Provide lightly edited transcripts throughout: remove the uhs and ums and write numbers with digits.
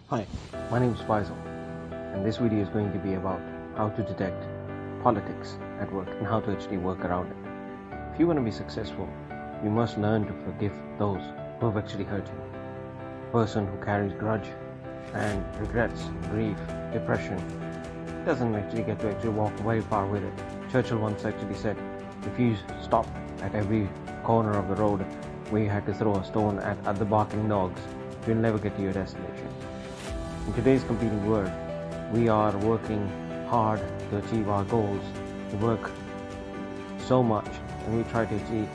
Hi, my name is Faisil, and this video is going to be about how to detect politics at work and how to actually work around it. If you want to be successful, you must learn to forgive those who have actually hurt you. A person who carries grudge and regrets, grief, depression doesn't actually get to actually walk very far with it. Churchill once actually said, if you stop at every corner of the road where you had to throw a stone at other barking dogs, you'll never get to your destination. In today's competing world, we are working hard to achieve our goals. We work so much and we try to actually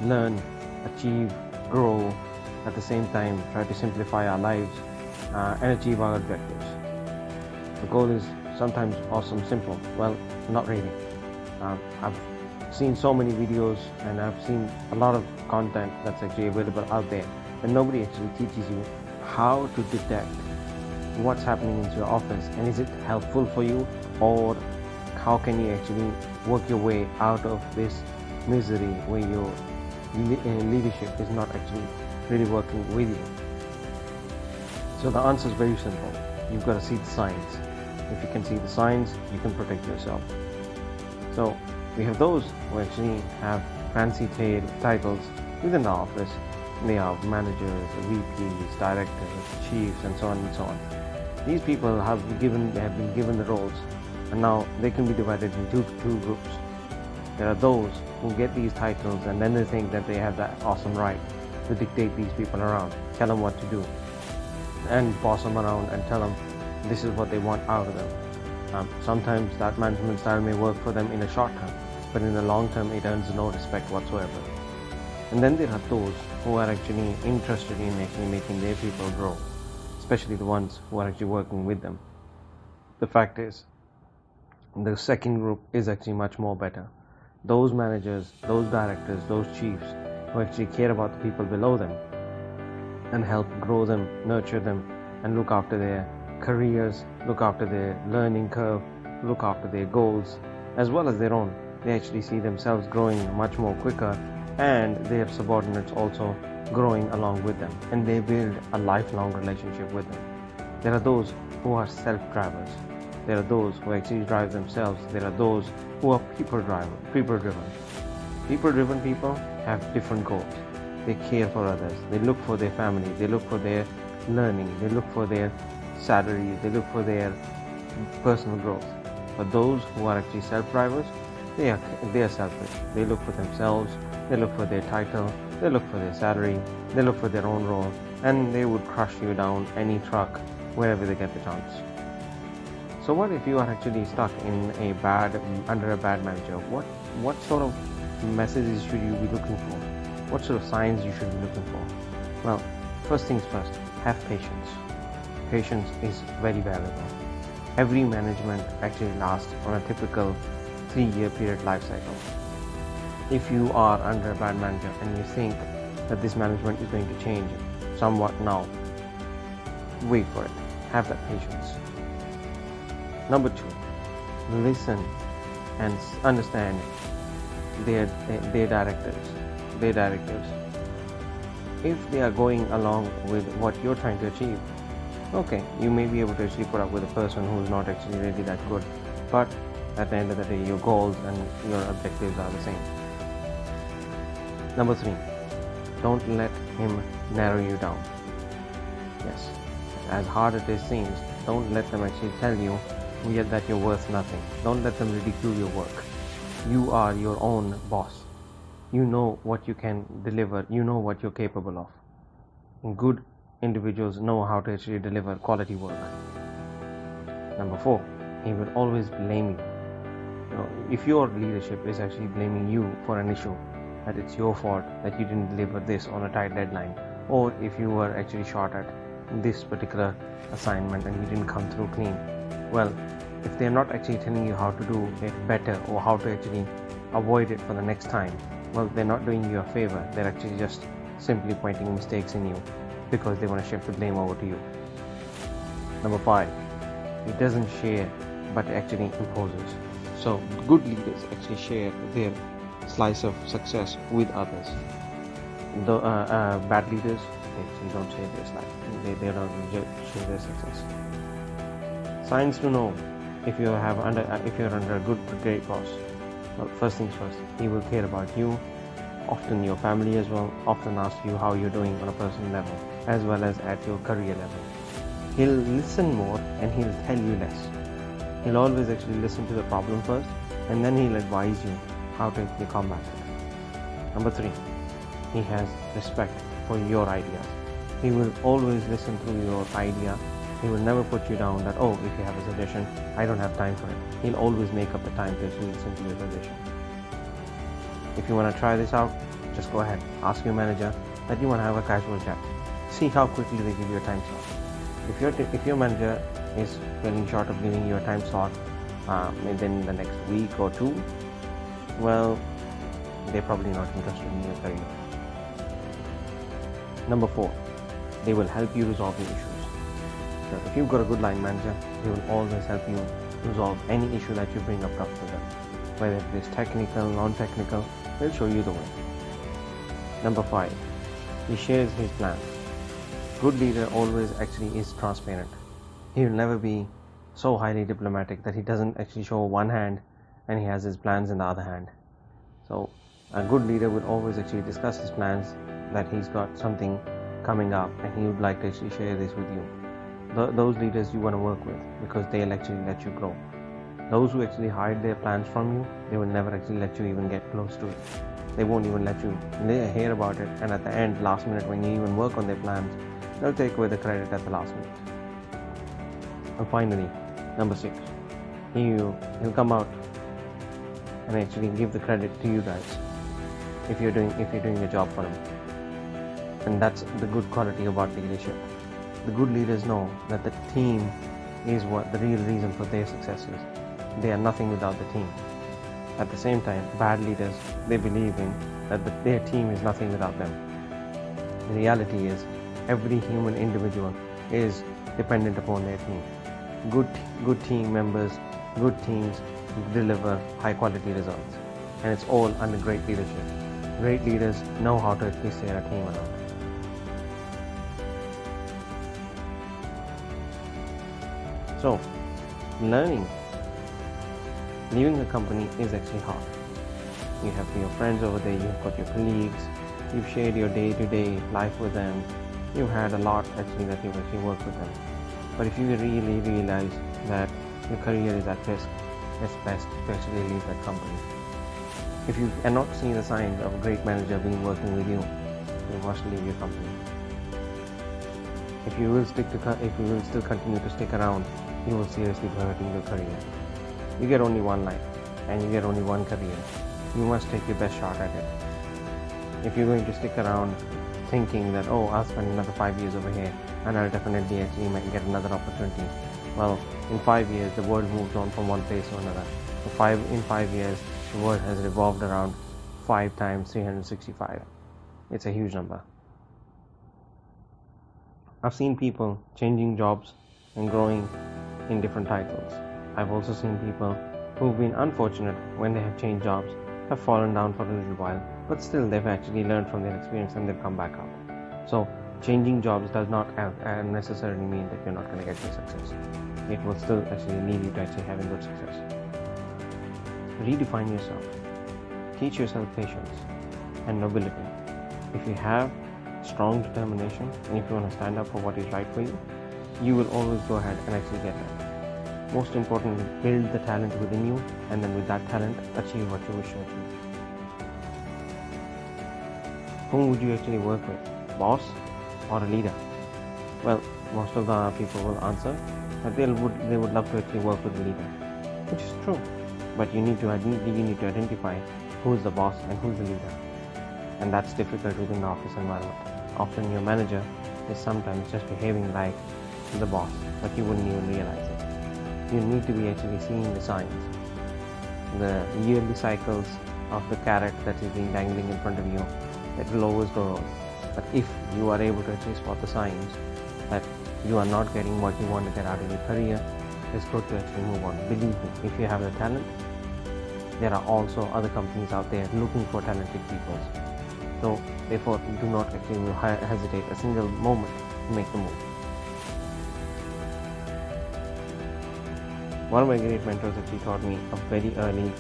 learn, achieve, grow, at the same time try to simplify our lives and achieve our objectives. The goal is sometimes awesome, simple. Well, not really. I've seen so many videos and I've seen a lot of content that's actually available out there, but nobody actually teaches you how to detect what's happening in your office and is it helpful for you, or how can you actually work your way out of this misery where your leadership is not actually really working with you. So the answer is very simple. You've got to see the signs. If you can see the signs, you can protect yourself. So we have those who actually have fancy titles within the office. They are managers, VPs, directors, chiefs, and so on and so on. These people have been given the roles, and now they can be divided into two groups. There are those who get these titles and then they think that they have that awesome right to dictate these people around, tell them what to do, and boss them around and tell them this is what they want out of them. Sometimes that management style may work for them in the short term, but in the long term it earns no respect whatsoever. And then there are those who are actually interested in actually making their people grow, especially the ones who are actually working with them. The fact is, the second group is actually much more better. Those managers, those directors, those chiefs who actually care about the people below them and help grow them, nurture them, and look after their careers, look after their learning curve, look after their goals, as well as their own. They actually see themselves growing much more quicker, and their subordinates also growing along with them, and they build a lifelong relationship with them. There are those who are self-drivers. There are those who actually drive themselves. There are those who are people-driven. People-driven people have different goals. They care for others. They look for their family. They look for their learning. They look for their salary. They look for their personal growth. But those who are actually self-drivers, they are selfish. They look for themselves. They look for their title. They look for their salary. They look for their own role, and they would crush you down any truck wherever they get the chance. So what if you are actually stuck in under a bad manager? What sort of messages should you be looking for? What sort of signs you should be looking for? Well, first things first, have patience. Patience is very valuable. Every management actually lasts on a typical 3-year period life cycle. If you are under a bad manager and you think that this management is going to change somewhat now, wait for it. Have that patience. Number 2, listen and understand their directives. If they are going along with what you're trying to achieve, okay, you may be able to actually put up with a person who's not actually really that good, but at the end of the day, your goals and your objectives are the same. Number 3, don't let him narrow you down. Yes, as hard as it seems, don't let them actually tell you that you're worth nothing. Don't let them ridicule your work. You are your own boss. You know what you can deliver. You know what you're capable of. And good individuals know how to actually deliver quality work. Number 4, he will always blame you. If your leadership is actually blaming you for an issue, that it's your fault that you didn't deliver this on a tight deadline, or if you were actually short at this particular assignment and you didn't come through clean, well, if they're not actually telling you how to do it better or how to actually avoid it for the next time, well, they're not doing you a favor. They're actually just simply pointing mistakes in you because they want to shift the blame over to you. Number 5, he doesn't share but actually imposes. So good leaders actually share their slice of success with others. The bad leaders they actually don't share their life. They don't share their success. Signs to know if you're under a great boss. Well, first things first, he will care about you, often your family as well, often ask you how you're doing on a personal level, as well as at your career level. He'll listen more and he'll tell you less. He'll always actually listen to the problem first, and then he'll advise you how to actually combat it. Number 3, he has respect for your ideas. He will always listen to your idea. He will never put you down that, oh, if you have a suggestion, I don't have time for it. He'll always make up the time to actually listen to your suggestion. If you want to try this out, just go ahead. Ask your manager that you want to have a casual chat. See how quickly they give you a time slot. If your manager is falling short of giving you a time slot within the next week or 2, well, they're probably not interested in your career. Number 4, they will help you resolve your issues. So if you've got a good line manager, he will always help you resolve any issue that you bring up to them. Whether it is technical, non-technical, he'll show you the way. Number 5, he shares his plans. Good leader always actually is transparent. He will never be so highly diplomatic that he doesn't actually show one hand and he has his plans in the other hand. So a good leader will always actually discuss his plans, that he's got something coming up and he would like to actually share this with you. Those leaders you want to work with, because they'll actually let you grow. Those who actually hide their plans from you, they will never actually let you even get close to it. They won't even let you hear about it, and at the end, last minute, when you even work on their plans, they'll take away the credit at the last minute. And finally, number 6, he'll come out and actually give the credit to you guys if you're doing a job for him. And that's the good quality about leadership. The good leaders know that the team is what the real reason for their success is. They are nothing without the team. At the same time, bad leaders, they believe in that their team is nothing without them. The reality is, every human individual is dependent upon their team. Good team members, good teams deliver high quality results, and it's all under great leadership. Great leaders know how to actually steer a team around. So, leaving a company is actually hard. You have your friends over there, you've got your colleagues, you've shared your day-to-day life with them, you've had a lot actually that you've actually worked with them. But if you really realize that your career is at risk, it's best to actually leave that company. If you cannot see the signs of a great manager being working with you, you must leave your company. If you will still continue to stick around, you will seriously be hurting your career. You get only one life, and you get only one career. You must take your best shot at it. If you're going to stick around thinking that, oh, I'll spend another 5 years over here, and I'll definitely actually might get another opportunity. Well, in 5 years, the world moves on from one place to another. In 5 years, the world has revolved around 5 times 365. It's a huge number. I've seen people changing jobs and growing in different titles. I've also seen people who've been unfortunate when they have changed jobs, have fallen down for a little while, but still they've actually learned from their experience and they've come back up. So changing jobs does not necessarily mean that you're not going to get your success. It will still actually lead you to actually having good success. Redefine yourself. Teach yourself patience and nobility. If you have strong determination and if you want to stand up for what is right for you, you will always go ahead and actually get that. Most importantly, build the talent within you, and then with that talent, achieve what you wish to achieve. Whom would you actually work with? Boss or a leader? Well, most of the people will answer that they would love to actually work with a leader, which is true. But you need to identify who is the boss and who is the leader, and that's difficult within the office environment. Often your manager is sometimes just behaving like the boss, but you wouldn't even realize it. You need to be actually seeing the signs, the yearly cycles of the carrot that is being dangling in front of you. That will always go wrong. But if you are able to actually spot the signs that you are not getting what you want to get out of your career, it's good to actually move on. Believe me, if you have the talent, there are also other companies out there looking for talented people. So therefore, do not actually hesitate a single moment to make the move. One of my great mentors actually taught me a very early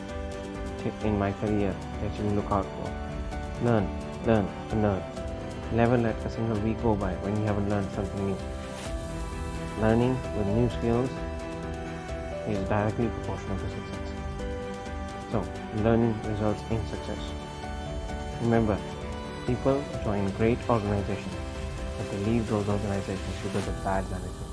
tip in my career to actually look out for. Learn, learn, and learn. Never let a single week go by when you haven't learned something new. Learning with new skills is directly proportional to success. So, learning results in success. Remember, people join great organizations, but they leave those organizations because of bad management.